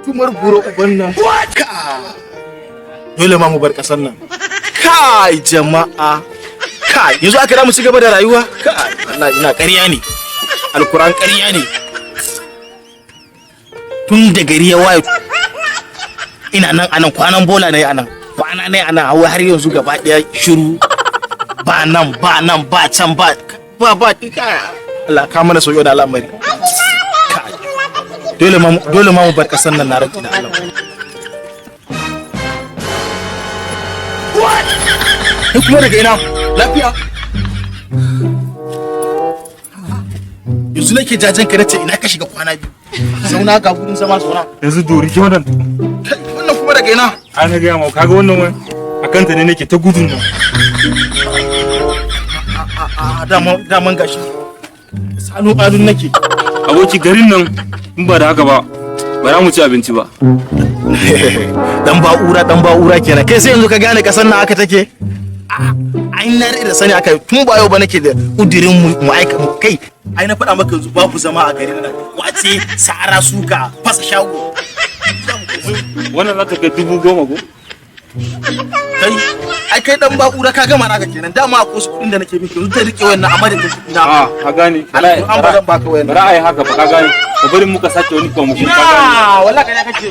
Kumar buro uban nan. Dole ma mu bar kasar nan. Kai jama'a. Kai yanzu aka da mu ci gaba da rayuwa. Kai wallahi ina ƙarya ne. Alquran ƙarya ne. Tun da gari ya waye ina nan anan kwanan bola ne anan. Kwana ne anan har yanzu gaba daya shiru. Ba nan ba can ba kai. Allah ka mana soyo da al'amari. Dole ma mu bar kasar nan na rantsi da Allah. Ni kuma daga ina lafiya. Yanzu nake jajen ka nace ina ka shiga kwana biyu. Zauna ga gurin zama zauna. Yanzu dori ki wannan. Wannan kuma daga ina? Ai na ga mu kaga wannan wai. Akan ta ne nake ta gudun nan. Daman gashi. Sanu ƙalun nake. Aboki garin nan in ba da haka ba za mu ci abinci ba. Dan ba'ura kenan. Kai sai yanzu ka gane kasar nan aka take? Ai na da sani aka tun ba yau ba nake da kudirin mu aika kai. Ai na faɗa maka yanzu babu zama a garin nan. Wace sara suka fasa shago. Wannan za ta kai 10,000 ko? Kai dan ba'ura ka gama naka kenan. Dama akwai su kudin da nake miki yanzu ta rike wannan a madadin kudina. Ka gane. An ba zan baka wayan. Ra'ayi haka ba ka gane. Ka bari muka sake wani kuma mu ka gane. Wallahi kai kake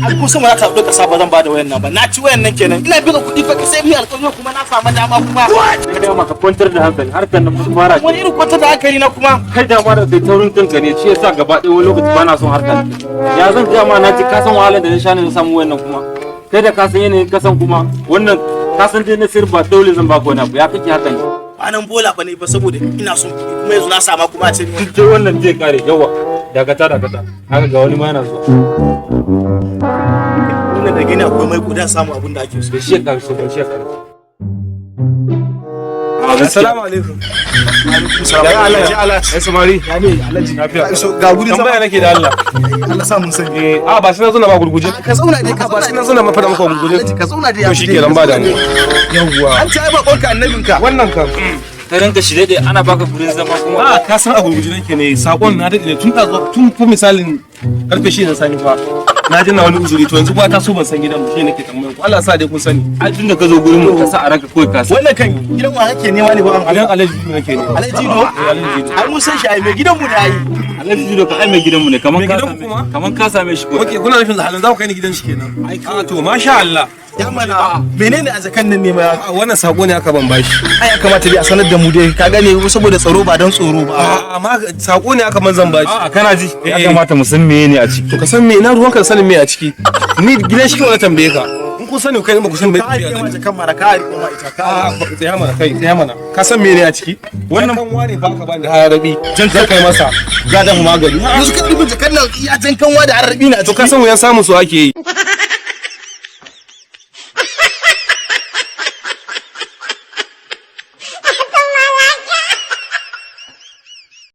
an kusa ma ta dauka saba zan bada wayan nan ba. Na ci wayan nan kenan. Ina biga kudi fa sai mi alƙawari kuma na samu dama kuma. Ka da maka kwantar da hankali harkan nan mun fara. Wani irin kwantar da hankali na kuma? Kai da ma da kai taurin kanka ne shi yasa gaba ɗaya wani lokaci bana son harkan. Ya zan ga ma na ji ka san wahalar da na sha ne na samu wayan nan kuma. Kai da ka san yanayin kasan kuma wannan ka san dai na sirba dole zan baka wani abu ya kake haka ne. Anan bola ba ne ba saboda ina son kuma yanzu na sama kuma a ce ni duk wannan zai kare yawa dakata haka ga wani ma yana zuwa wannan da gani akwai mai guda samu abin da ake so da shekar Assalamu alaikum. Ya Allah Ai samari. ya ne Alhaji Lafiya. ga guri Tambaya nake da Allah. Allah sa mun sani Ba shi na zo na ba gurguje. ka zauna dai ka Ba shi na zo na mafa maka gurguje. Alhaji ka zauna dai To shikenan ba da ni. yawwa an ci ai bakonka annabinka Wannan kan. ka ranka shi dai ana baka gurin zama kuma Ka san a gurguje nake ne sakon na dade ne tun fa misalin karfe 6 na sani fa. Na ji na wani uzuri to yanzu ba ta so ban san gidan mu shi nake tambayar ku. Allah sa dai kun sani. ai tun da ka zo gurin mu ka sa a ranka kawai ka san wannan kan gidan wa kake nema ne ba an Gidan Alhaji nake ne. Alhaji do ai mun san shi ai mai gidan mu ne ai Alhaji Jido ka ai mai gidan mu ne Mai gidan ku kuma? kaman ka same shi ko Okay, kuna nufin halin za ku kai ni gidan shi kenan. To masha Allah. ya mana menene a zakan nan ne ma Wannan sako ne aka ban bashi. ai ya kamata dai a sanar da mu dai ka gane saboda tsaro ba don tsoro ba Amma sako ne aka man zan bashi. kana ji ya kamata mu san meye ne a ciki To ka san me ina ruwanka sanin me a ciki. Ni gidan shi kawai na tambaye ka. In kun sani kai ba ku san me ka rike mata kan mara ka rike ma ita ka tsaya mana kai tsaya mana. Ka san me ne a ciki? Wannan kan ware fa aka bani da harabi. Jan kai masa. Ga da magani. yanzu ka dubin jakan nan iya jan kanwa da arabi na To ka san wuyan samun su ake yi.